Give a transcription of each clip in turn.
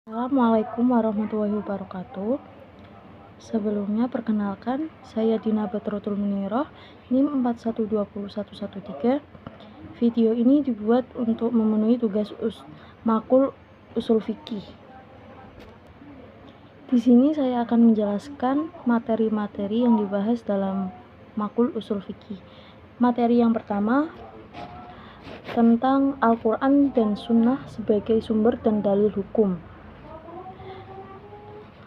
Assalamualaikum warahmatullahi wabarakatuh. Sebelumnya perkenalkan, saya Dina Badrotul Munirah, NIM 41201113. Video ini dibuat untuk memenuhi tugas makul usul fikih. Di sini saya akan menjelaskan materi-materi yang dibahas dalam makul usul fikih. Materi yang pertama tentang Al-Quran dan Sunnah sebagai sumber dan dalil hukum.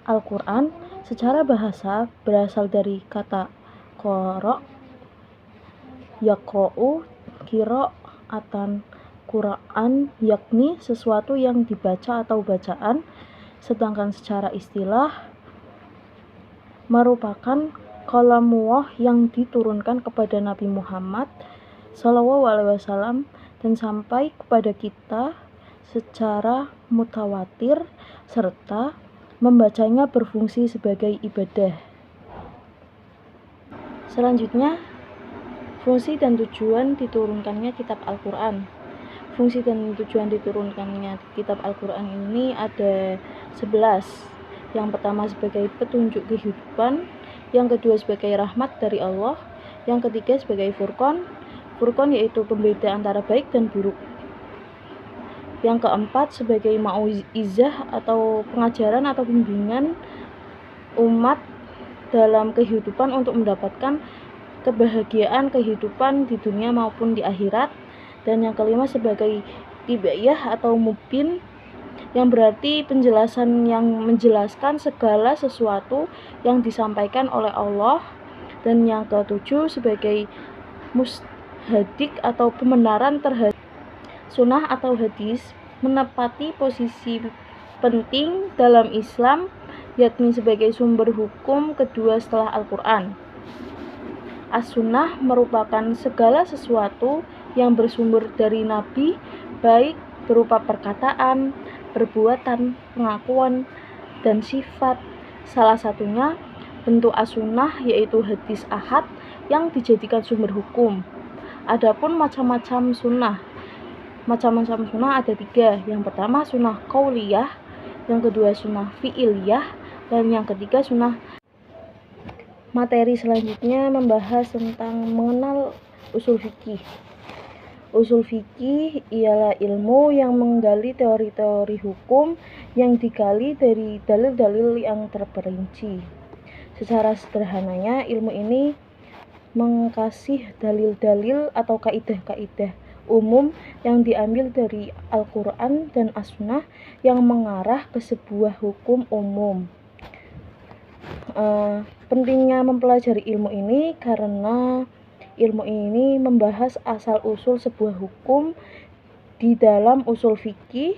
Al-Quran secara bahasa berasal dari kata qara, yaqra'u, qira'atan, Quran, yakni sesuatu yang dibaca atau bacaan, sedangkan secara istilah merupakan kalamullah yang diturunkan kepada Nabi Muhammad SAW dan sampai kepada kita secara mutawatir, serta membacanya berfungsi sebagai ibadah. Selanjutnya, fungsi dan tujuan diturunkannya kitab Al-Quran. Fungsi dan tujuan diturunkannya kitab Al-Quran ini ada 11. Yang pertama sebagai petunjuk kehidupan, yang kedua sebagai rahmat dari Allah, yang ketiga sebagai furqan yaitu pembeda antara baik dan buruk, yang keempat sebagai mau'izah atau pengajaran atau bimbingan umat dalam kehidupan untuk mendapatkan kebahagiaan kehidupan di dunia maupun di akhirat, dan yang kelima sebagai tibaiyah atau mubin, yang berarti penjelasan yang menjelaskan segala sesuatu yang disampaikan oleh Allah, dan yang ketujuh sebagai mushadik atau pembenaran terhadap sunnah atau hadis, menepati posisi penting dalam Islam, yakni sebagai sumber hukum kedua setelah Al-Quran. As-Sunnah merupakan segala sesuatu yang bersumber dari Nabi, baik berupa perkataan, perbuatan, pengakuan, dan sifat. Salah satunya bentuk as-sunnah yaitu hadis ahad yang dijadikan sumber hukum. Adapun macam-macam sunnah ada 3. Yang pertama sunnah qauliyah, yang kedua sunnah fi'iliyah, dan yang ketiga sunnah. Materi selanjutnya membahas tentang mengenal usul fikih. Usul fikih ialah ilmu yang menggali teori-teori hukum yang digali dari dalil-dalil yang terperinci. Secara sederhananya, ilmu ini mengkasih dalil-dalil atau kaidah-kaidah umum yang diambil dari Al-Quran dan As-Sunnah yang mengarah ke sebuah hukum umum. Pentingnya mempelajari ilmu ini karena ilmu ini membahas asal-usul sebuah hukum. Di dalam usul fikih,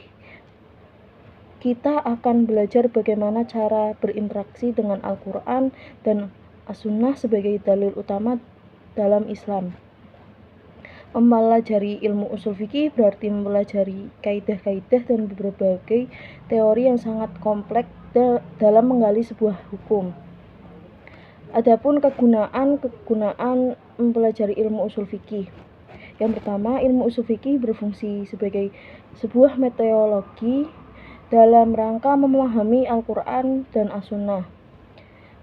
kita akan belajar bagaimana cara berinteraksi dengan Al-Quran dan As-Sunnah sebagai dalil utama dalam Islam. Mempelajari ilmu usul fikih berarti mempelajari kaidah-kaidah dan berbagai teori yang sangat kompleks dalam menggali sebuah hukum. Adapun kegunaan mempelajari ilmu usul fikih. Yang pertama, ilmu usul fikih berfungsi sebagai sebuah metodologi dalam rangka memahami Al-Quran dan As-Sunnah.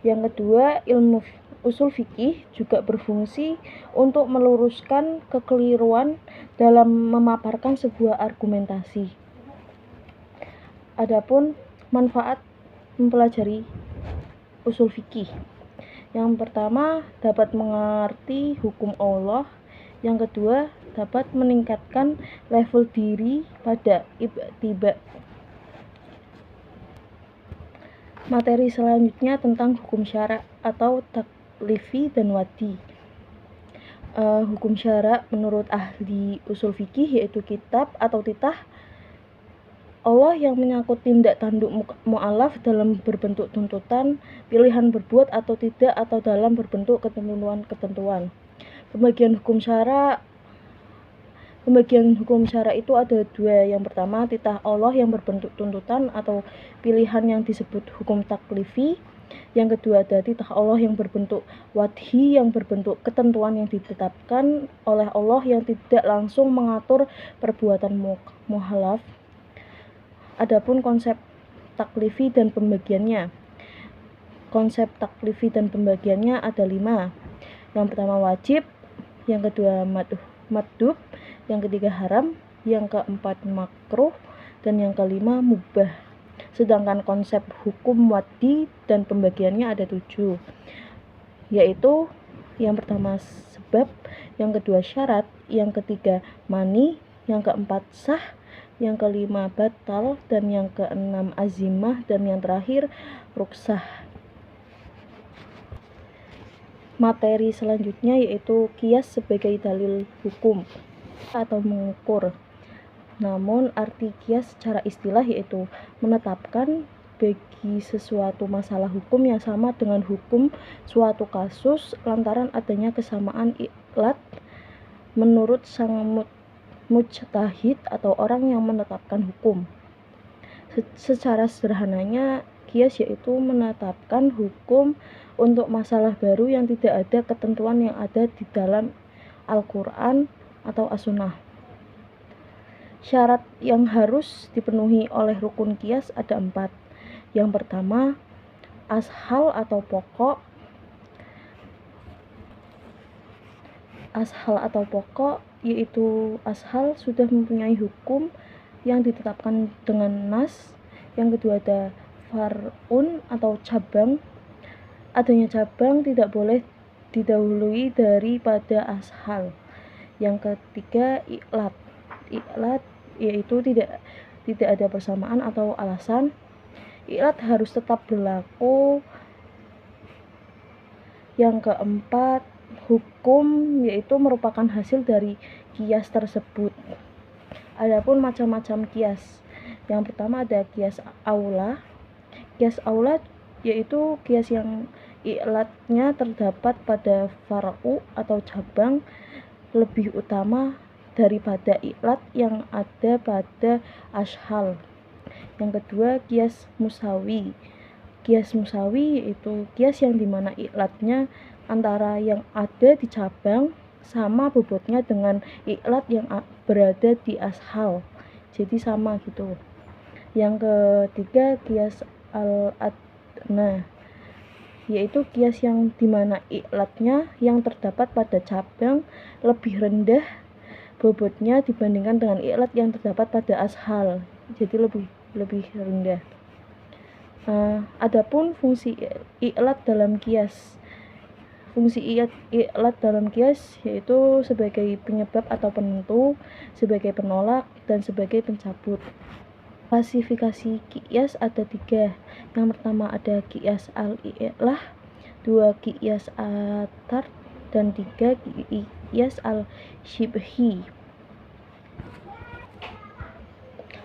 Yang kedua, ilmu usul fikih juga berfungsi untuk meluruskan kekeliruan dalam memaparkan sebuah argumentasi. Adapun manfaat mempelajari usul fikih. Yang pertama, dapat mengerti hukum Allah. Yang kedua, dapat meningkatkan level diri pada ittiba. Materi selanjutnya tentang hukum syara atau taklifi dan wadi. Hukum syara menurut ahli usul fikih yaitu kitab atau titah Allah yang menyangkut tindak tanduk mu'alaf dalam berbentuk tuntutan, pilihan berbuat atau tidak, atau dalam berbentuk ketentuan. Pembagian hukum syara itu ada 2. Yang pertama, titah Allah yang berbentuk tuntutan atau pilihan yang disebut hukum taklifi. Yang kedua ada titah Allah yang berbentuk wadhi yang berbentuk ketentuan yang ditetapkan oleh Allah yang tidak langsung mengatur perbuatan muhalaf. Adapun konsep taklifi dan pembagiannya. Konsep taklifi dan pembagiannya ada 5. Yang pertama wajib, yang kedua madhub, yang ketiga haram, yang keempat makruh, dan yang kelima mubah. Sedangkan konsep hukum waddi dan pembagiannya ada 7, yaitu yang pertama sebab, yang kedua syarat, yang ketiga mani, yang keempat sah, yang kelima batal, dan yang keenam azimah, dan yang terakhir ruksah. Materi selanjutnya yaitu kias sebagai dalil hukum atau mengukur. Namun arti kias secara istilah yaitu menetapkan bagi sesuatu masalah hukum yang sama dengan hukum suatu kasus lantaran adanya kesamaan ilat menurut sang mujtahid atau orang yang menetapkan hukum. Secara sederhananya, kias yaitu menetapkan hukum untuk masalah baru yang tidak ada ketentuan yang ada di dalam Al-Quran atau As-Sunnah. Syarat yang harus dipenuhi oleh rukun kias ada 4. Yang pertama, ashal atau pokok. Ashal atau pokok yaitu ashal sudah mempunyai hukum yang ditetapkan dengan nas. Yang kedua ada far'un atau cabang. Adanya cabang tidak boleh didahului daripada ashal. Yang ketiga ilat. Ilat yaitu tidak ada persamaan atau alasan. Ilat harus tetap berlaku. Yang keempat hukum yaitu merupakan hasil dari kias tersebut. Adapun macam-macam kias. Yang pertama ada kias aula. Kias aula yaitu kias yang ilatnya terdapat pada far'u atau cabang lebih utama daripada ilat yang ada pada ashal. Yang kedua kias musawi. Kias musawi yaitu kias yang dimana ilatnya antara yang ada di cabang sama bobotnya dengan ilat yang berada di ashal, jadi sama gitu. Yang ketiga kias al-adna, yaitu kias yang dimana ilatnya yang terdapat pada cabang lebih rendah bobotnya dibandingkan dengan ilat yang terdapat pada ashal, jadi lebih rendah. Adapun fungsi ilat dalam kias. Fungsi ilat dalam kias yaitu sebagai penyebab atau penentu, sebagai penolak, dan sebagai pencabut. Klasifikasi kias ada 3. Yang pertama ada kias al-i'lah, 2 kias at-tard, dan 3 kias al-syibhi.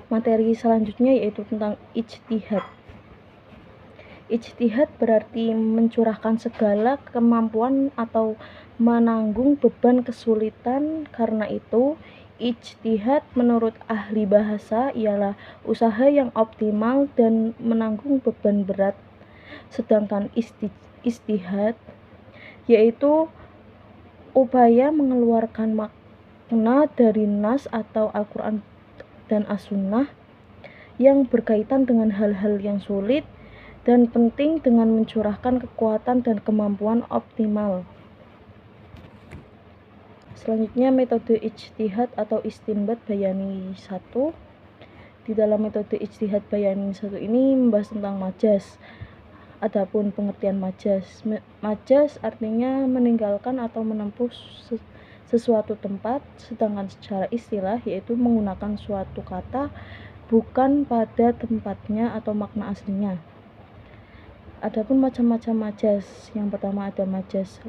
Materi selanjutnya yaitu tentang ijtihad. Ijtihad berarti mencurahkan segala kemampuan atau menanggung beban kesulitan. Karena itu, ijtihad menurut ahli bahasa ialah usaha yang optimal dan menanggung beban berat. Sedangkan ijtihad yaitu upaya mengeluarkan makna dari nas atau Al-Quran dan As-Sunnah yang berkaitan dengan hal-hal yang sulit dan penting dengan mencurahkan kekuatan dan kemampuan optimal. Selanjutnya metode ijtihad atau istinbat bayani 1. Di dalam metode ijtihad bayani 1 ini membahas tentang majaz. Adapun pengertian majaz. Majaz artinya meninggalkan atau menempuh sesuatu tempat, sedangkan secara istilah yaitu menggunakan suatu kata bukan pada tempatnya atau makna aslinya. Adapun macam-macam majaz. Yang pertama ada majaz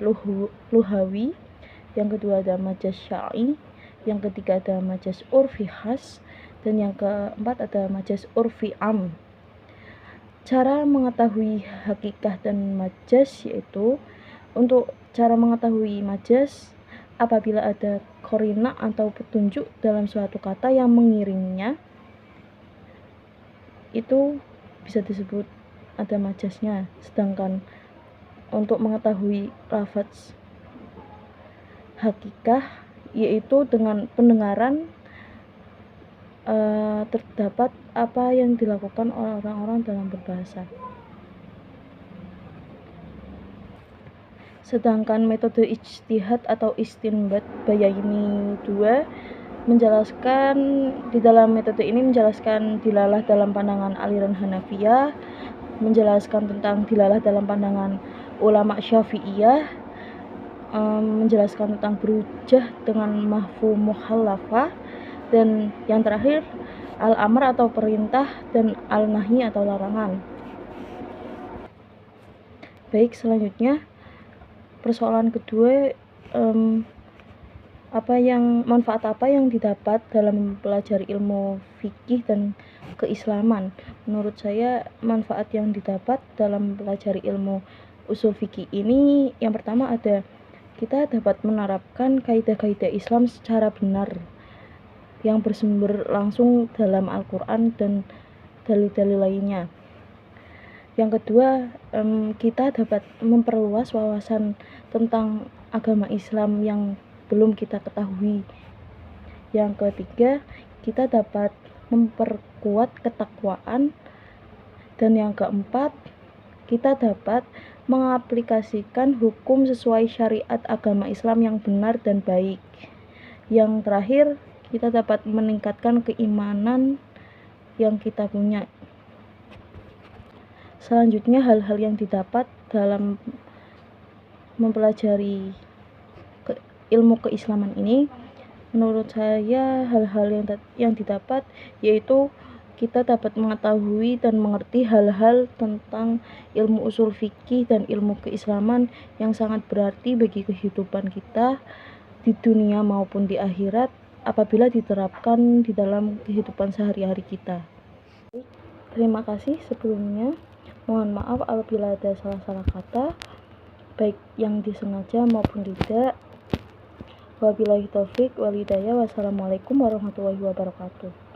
luhawi, yang kedua ada majaz syar'i, yang ketiga ada majaz urfi khas, dan yang keempat ada majaz urfi am. Cara mengetahui hakikah dan majaz yaitu untuk cara mengetahui majaz apabila ada korina atau petunjuk dalam suatu kata yang mengiringinya, itu bisa disebut ada majaznya. Sedangkan untuk mengetahui lafaz hakikah yaitu dengan pendengaran terdapat apa yang dilakukan oleh orang-orang dalam berbahasa. Sedangkan metode ijtihad atau istinbat Bayaini II menjelaskan, di dalam metode ini menjelaskan dilalah dalam pandangan aliran Hanafiyah, menjelaskan tentang dilalah dalam pandangan ulama Syafi'iyah, menjelaskan tentang berujah dengan mafhum mukhallafah, dan yang terakhir al-amr atau perintah dan al-nahi atau larangan. Baik, selanjutnya persoalan kedua, manfaat apa yang didapat dalam mempelajari ilmu fikih dan keislaman? Menurut saya, manfaat yang didapat dalam mempelajari ilmu usul fikih ini, yang pertama ada, kita dapat menerapkan kaidah-kaidah Islam secara benar yang bersumber langsung dalam Al-Quran dan dalil-dalil lainnya. Yang kedua, kita dapat memperluas wawasan tentang agama Islam yang belum kita ketahui. Yang ketiga, kita dapat memperkuat ketakwaan. Dan yang keempat, kita dapat mengaplikasikan hukum sesuai syariat agama Islam yang benar dan baik. Yang terakhir, kita dapat meningkatkan keimanan yang kita punya. Selanjutnya, hal-hal yang didapat dalam mempelajari ilmu keislaman ini, menurut saya hal-hal yang didapat yaitu kita dapat mengetahui dan mengerti hal-hal tentang ilmu usul fikih dan ilmu keislaman yang sangat berarti bagi kehidupan kita di dunia maupun di akhirat apabila diterapkan di dalam kehidupan sehari-hari kita. Terima kasih sebelumnya. Mohon maaf apabila ada salah-salah kata, baik yang disengaja maupun tidak. Wabillahi taufik wal hidayah. Wassalamualaikum warahmatullahi wabarakatuh.